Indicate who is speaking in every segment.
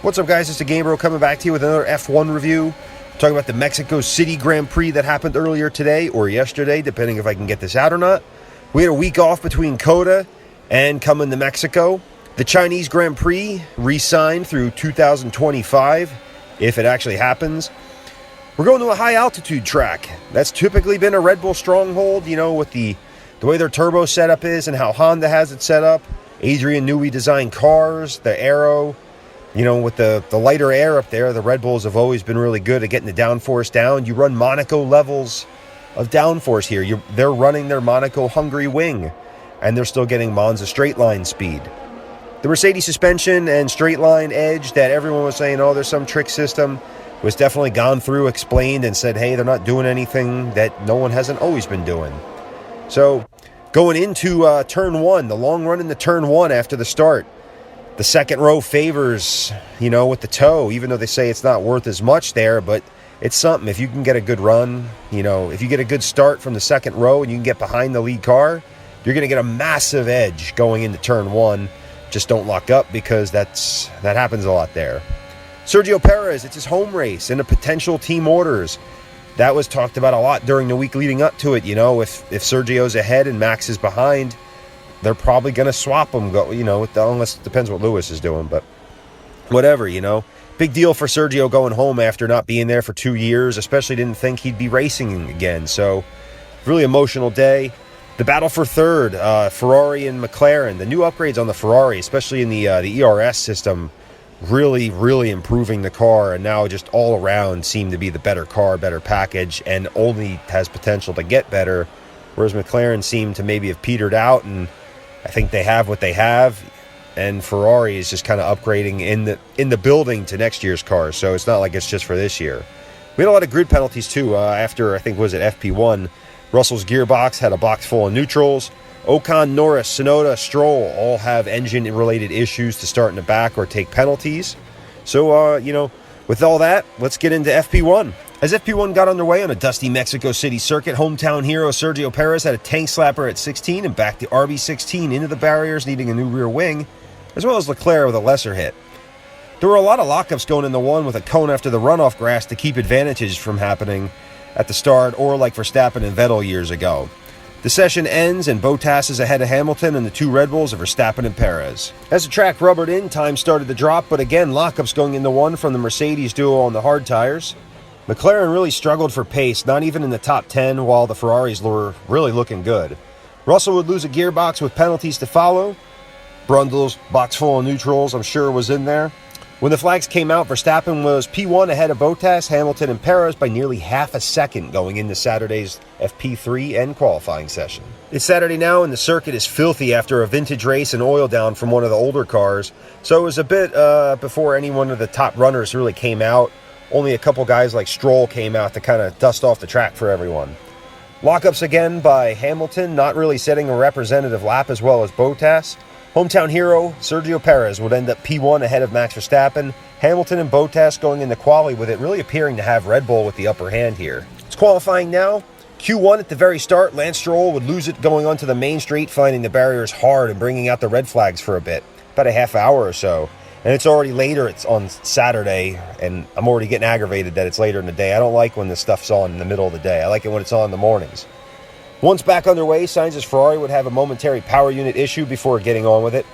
Speaker 1: What's up, guys? It's the Game Bro coming back to you with another F1 review. Talking about the Mexico City Grand Prix that happened earlier today or yesterday, depending if I can get this out or not. We had a week off between COTA and coming to Mexico. The Chinese Grand Prix re-signed through 2025, if it actually happens. We're going to a high-altitude track. That's typically been a Red Bull stronghold, you know, with the way their turbo setup is and how Honda has it set up. Adrian Newey designed cars, the aero. You know, with the lighter air up there, the Red Bulls have always been really good at getting the downforce down. You run Monaco levels of downforce here. They're running their Monaco Hungary wing, and they're still getting Monza straight line speed. The Mercedes suspension and straight line edge that everyone was saying, oh, there's some trick system, was definitely gone through, explained, and said, hey, they're not doing anything that no one hasn't always been doing. So, going into turn one, the long run into turn one after the start. The second row favors, you know, with the toe, even though they say it's not worth as much there, but it's something. If you can get a good run, you know, if you get a good start from the second row and you can get behind the lead car, you're going to get a massive edge going into turn one. Just don't lock up because that happens a lot there. Sergio Perez, it's his home race and the potential team orders. That was talked about a lot during the week leading up to it. You know, if Sergio's ahead and Max is behind, they're probably going to swap them, you know, unless it depends what Lewis is doing, but whatever, you know. Big deal for Sergio going home after not being there for 2 years, especially didn't think he'd be racing again. So, really emotional day. The battle for third, Ferrari and McLaren. The new upgrades on the Ferrari, especially in the ERS system, really, really improving the car, and now just all around seem to be the better car, better package, and only has potential to get better, whereas McLaren seemed to maybe have petered out, and I think they have what they have, and Ferrari is just kind of upgrading in the building to next year's cars, so it's not like it's just for this year. We had a lot of grid penalties too after, I think, was it FP1? Russell's gearbox had a box full of neutrals. Ocon, Norris, Tsunoda, Stroll all have engine-related issues to start in the back or take penalties. So, you know, with all that, let's get into FP1. As FP1 got underway on a dusty Mexico City circuit, hometown hero Sergio Perez had a tank slapper at 16 and backed the RB16 into the barriers, needing a new rear wing, as well as Leclerc with a lesser hit. There were a lot of lockups going into one with a cone after the runoff grass to keep advantages from happening at the start, or like Verstappen and Vettel years ago. The session ends and Bottas is ahead of Hamilton and the two Red Bulls of Verstappen and Perez. As the track rubbered in, time started to drop, but again, lockups going into one from the Mercedes duo on the hard tires. McLaren really struggled for pace, not even in the top 10, while the Ferraris were really looking good. Russell would lose a gearbox with penalties to follow. Brundle's box full of neutrals, I'm sure, was in there. When the flags came out, Verstappen was P1 ahead of Bottas, Hamilton, and Perez by nearly half a second going into Saturday's FP3 and qualifying session. It's Saturday now, and the circuit is filthy after a vintage race and oil down from one of the older cars, so it was a bit before any one of the top runners really came out. Only a couple guys like Stroll came out to kind of dust off the track for everyone. Lockups again by Hamilton, not really setting a representative lap as well as Bottas. Hometown hero Sergio Perez would end up P1 ahead of Max Verstappen. Hamilton and Bottas going into quali with it really appearing to have Red Bull with the upper hand here. It's qualifying now. Q1 at the very start, Lance Stroll would lose it going onto the main straight, finding the barriers hard and bringing out the red flags for a bit, about a half hour or so. And it's already later, it's on Saturday, and I'm already getting aggravated that it's later in the day. I don't like when this stuff's on in the middle of the day. I like it when it's on in the mornings. Once back underway, Sainz's Ferrari would have a momentary power unit issue before getting on with it.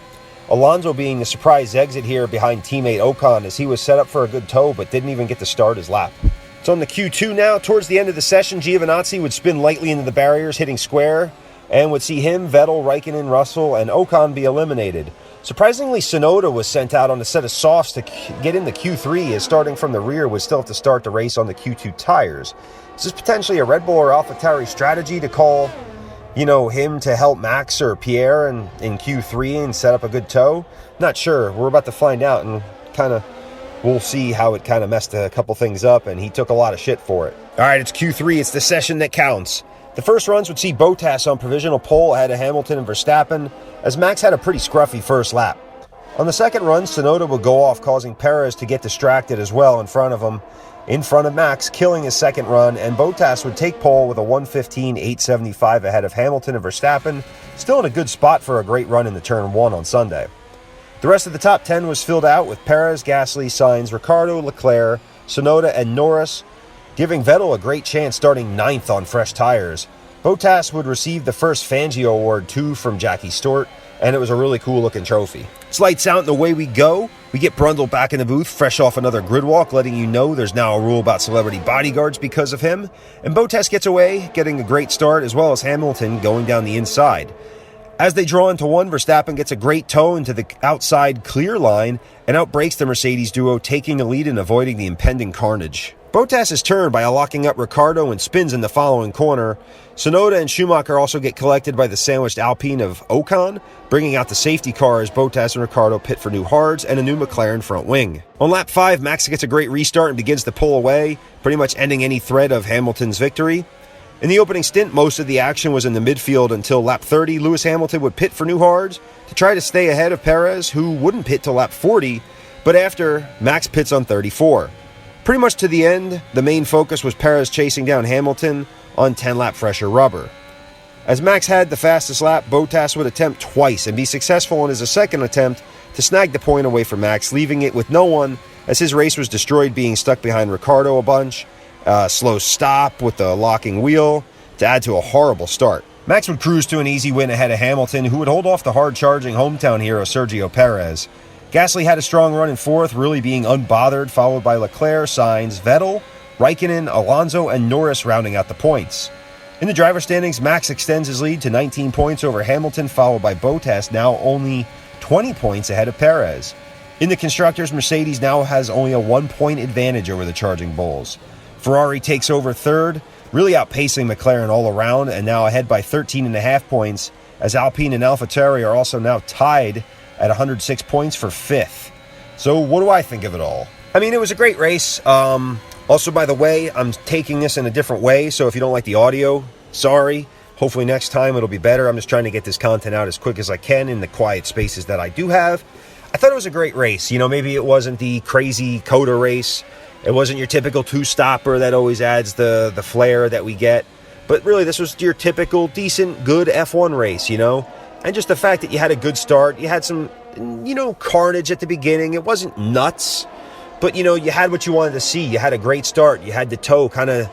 Speaker 1: Alonso being the surprise exit here behind teammate Ocon as he was set up for a good tow but didn't even get to start his lap. It's on the Q2 now. Towards the end of the session, Giovinazzi would spin lightly into the barriers, hitting square, and would see him, Vettel, Raikkonen, Russell, and Ocon be eliminated. Surprisingly, Tsunoda was sent out on a set of softs to get in the Q3, as starting from the rear would still have to start the race on the Q2 tires. Is this potentially a Red Bull or AlphaTauri strategy to call, you know, him to help Max or Pierre in Q3 and set up a good tow? Not sure. We're about to find out, and we'll see how it kind of messed a couple things up, and he took a lot of shit for it. All right, it's Q3. It's the session that counts. The first runs would see Bottas on provisional pole ahead of Hamilton and Verstappen, as Max had a pretty scruffy first lap. On the second run, Tsunoda would go off, causing Perez to get distracted as well in front of Max, killing his second run, and Bottas would take pole with a 1:15.875 ahead of Hamilton and Verstappen, still in a good spot for a great run in the turn one on Sunday. The rest of the top 10 was filled out with Perez, Gasly, Sainz, Ricciardo, Leclerc, Tsunoda, and Norris, giving Vettel a great chance starting 9th on fresh tires. Bottas would receive the first Fangio Award, too, from Jackie Stewart, and it was a really cool-looking trophy. It's lights out and away we go. We get Brundle back in the booth, fresh off another grid walk, letting you know there's now a rule about celebrity bodyguards because of him. And Bottas gets away, getting a great start, as well as Hamilton going down the inside. As they draw into one, Verstappen gets a great tow into the outside clear line and outbrakes the Mercedes duo, taking the lead and avoiding the impending carnage. Bottas is turned by locking up Ricciardo and spins in the following corner. Tsunoda and Schumacher also get collected by the sandwiched Alpine of Ocon, bringing out the safety car as Bottas and Ricciardo pit for new hards and a new McLaren front wing. On lap 5, Max gets a great restart and begins to pull away, pretty much ending any threat of Hamilton's victory. In the opening stint, most of the action was in the midfield until lap 30. Lewis Hamilton would pit for new hards to try to stay ahead of Perez, who wouldn't pit till lap 40, but after, Max pits on 34. Pretty much to the end, the main focus was Perez chasing down Hamilton on 10-lap fresher rubber. As Max had the fastest lap, Bottas would attempt twice and be successful in his second attempt to snag the point away from Max, leaving it with no one as his race was destroyed, being stuck behind Ricciardo a bunch. Slow stop with the locking wheel to add to a horrible start. Max would cruise to an easy win ahead of Hamilton, who would hold off the hard-charging hometown hero Sergio Perez. Gasly had a strong run in fourth, really being unbothered, followed by Leclerc, Sainz, Vettel, Raikkonen, Alonso, and Norris rounding out the points. In the driver standings, Max extends his lead to 19 points over Hamilton, followed by Bottas, now only 20 points ahead of Perez. In the constructors, Mercedes now has only a 1-point advantage over the Charging Bulls. Ferrari takes over third, really outpacing McLaren all around, and now ahead by 13.5 points, as Alpine and AlphaTauri are also now tied at 106 points for fifth. So what do I think of it all? I mean, it was a great race. Also, by the way, I'm taking this in a different way, so if you don't like the audio, sorry. Hopefully next time it'll be better. I'm just trying to get this content out as quick as I can in the quiet spaces that I do have. I thought it was a great race. You know, maybe it wasn't the crazy COTA race. It wasn't your typical two-stopper that always adds the flair that we get. But really, this was your typical, decent, good F1 race, you know? And just the fact that you had a good start, you had some, carnage at the beginning. It wasn't nuts, but, you had what you wanted to see. You had a great start. You had the toe kind of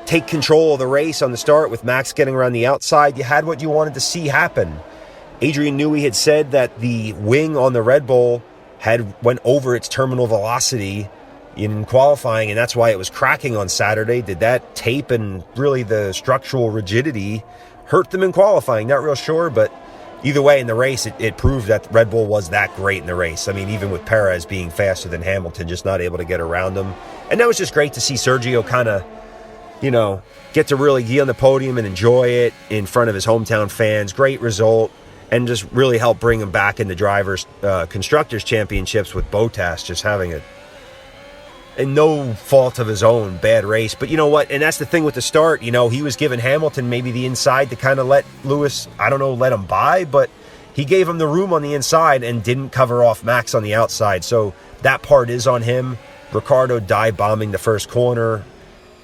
Speaker 1: take control of the race on the start with Max getting around the outside. You had what you wanted to see happen. Adrian Newey had said that the wing on the Red Bull went over its terminal velocity in qualifying, and that's why it was cracking on Saturday. Did that tape and really the structural rigidity hurt them in qualifying? Not real sure, but either way, in the race, it proved that Red Bull was that great in the race. I mean, even with Perez being faster than Hamilton, just not able to get around him. And that was just great to see Sergio kind of, get to really be on the podium and enjoy it in front of his hometown fans. Great result, and just really helped bring him back in the Constructors Championships with Bottas just having and no fault of his own, bad race. But you know what? And that's the thing with the start. He was giving Hamilton maybe the inside to kind of let Lewis, let him by, but he gave him the room on the inside and didn't cover off Max on the outside. So that part is on him. Ricciardo dive bombing the first corner.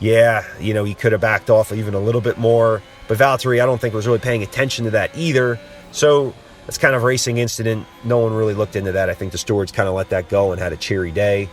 Speaker 1: Yeah, he could have backed off even a little bit more. But Valtteri, I don't think was really paying attention to that either. So that's kind of racing incident. No one really looked into that. I think the stewards kind of let that go and had a cheery day.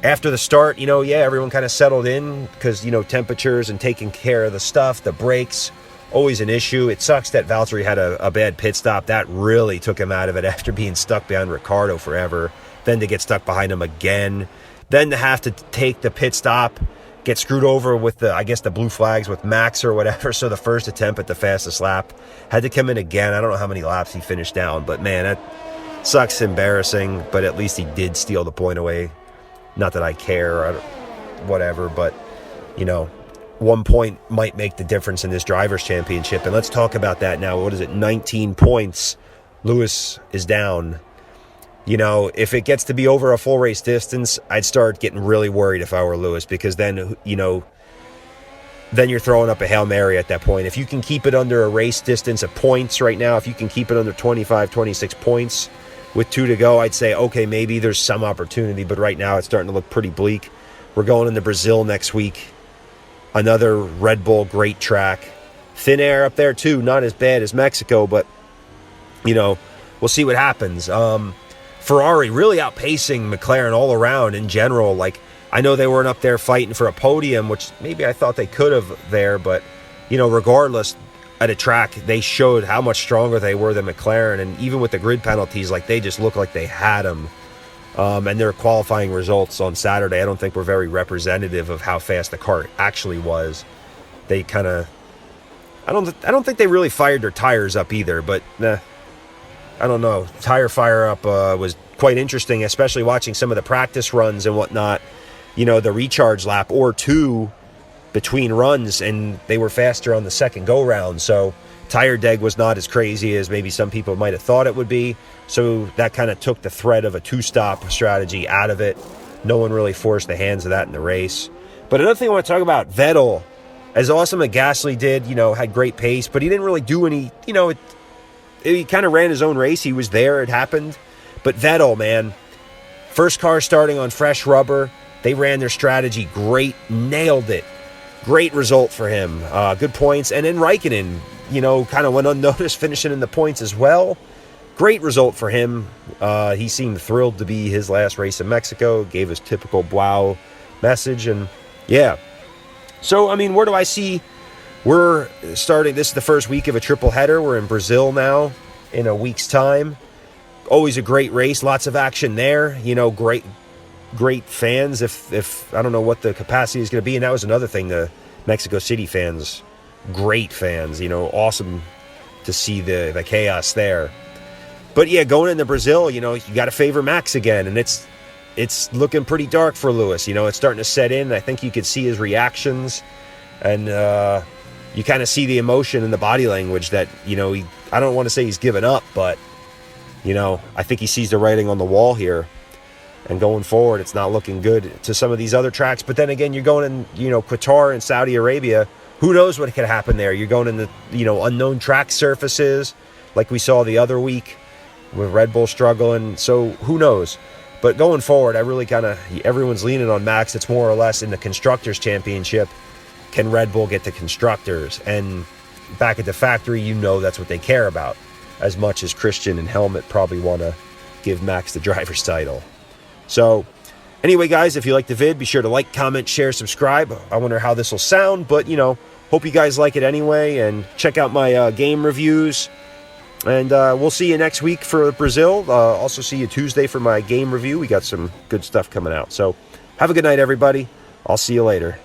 Speaker 1: After the start, everyone kind of settled in because, temperatures and taking care of the stuff, the brakes, always an issue. It sucks that Valtteri had a bad pit stop. That really took him out of it after being stuck behind Ricciardo forever. Then to get stuck behind him again. Then to have to take the pit stop, get screwed over with the blue flags with Max or whatever. So the first attempt at the fastest lap had to come in again. I don't know how many laps he finished down, but man, that sucks, embarrassing, but at least he did steal the point away. Not that I care, whatever, but, 1 point might make the difference in this Drivers' Championship. And let's talk about that now. What is it? 19 points. Lewis is down. If it gets to be over a full race distance, I'd start getting really worried if I were Lewis, because then, then you're throwing up a Hail Mary at that point. If you can keep it under a race distance of points right now, if you can keep it under 25, 26 points, with 2 to go, I'd say, okay, maybe there's some opportunity, but right now it's starting to look pretty bleak. We're going into Brazil next week. Another Red Bull great track. Thin air up there too, not as bad as Mexico, but, we'll see what happens. Ferrari really outpacing McLaren all around in general. Like, I know they weren't up there fighting for a podium, which maybe I thought they could have there, but, regardless, at a track, they showed how much stronger they were than McLaren, and even with the grid penalties, like, they just looked like they had them. And their qualifying results on Saturday, I don't think were very representative of how fast the car actually was. They kind of, I don't think they really fired their tires up either, but I don't know. Tire fire up was quite interesting, especially watching some of the practice runs and whatnot. The recharge lap or two between runs, and they were faster on the second go-round. So tire deg was not as crazy as maybe some people might have thought it would be. So that kind of took the threat of a two-stop strategy out of it. No one really forced the hands of that in the race. But another thing I want to talk about, Vettel, as awesome as Gasly did, had great pace, but he didn't really do any, he kind of ran his own race. He was there. It happened. But Vettel, man, first car starting on fresh rubber. They ran their strategy great. Nailed it. Great result for him. Good points. And then Raikkonen, kind of went unnoticed, finishing in the points as well. Great result for him. He seemed thrilled to be his last race in Mexico. Gave his typical wow message. And yeah. So, where do I see? We're starting, this is the first week of a triple header. We're in Brazil now in a week's time. Always a great race. Lots of action there. Great fans. If I don't know what the capacity is going to be. And that was another thing, the Mexico City fans, great fans, awesome to see the chaos there. But yeah, going into Brazil, you got to favor Max again. And it's looking pretty dark for Lewis. It's starting to set in. I think you could see his reactions. And you kind of see the emotion in the body language that, I don't want to say he's given up, but, I think he sees the writing on the wall here. And going forward, it's not looking good to some of these other tracks. But then again, you're going in, Qatar and Saudi Arabia. Who knows what could happen there? You're going in the, unknown track surfaces like we saw the other week with Red Bull struggling. So who knows? But going forward, I really everyone's leaning on Max. It's more or less in the Constructors' Championship. Can Red Bull get the Constructors? And back at the factory, that's what they care about. As much as Christian and Helmut probably want to give Max the driver's title. So, anyway, guys, if you like the vid, be sure to like, comment, share, subscribe. I wonder how this will sound, but, hope you guys like it anyway. And check out my game reviews. And we'll see you next week for Brazil. Also see you Tuesday for my game review. We got some good stuff coming out. So, have a good night, everybody. I'll see you later.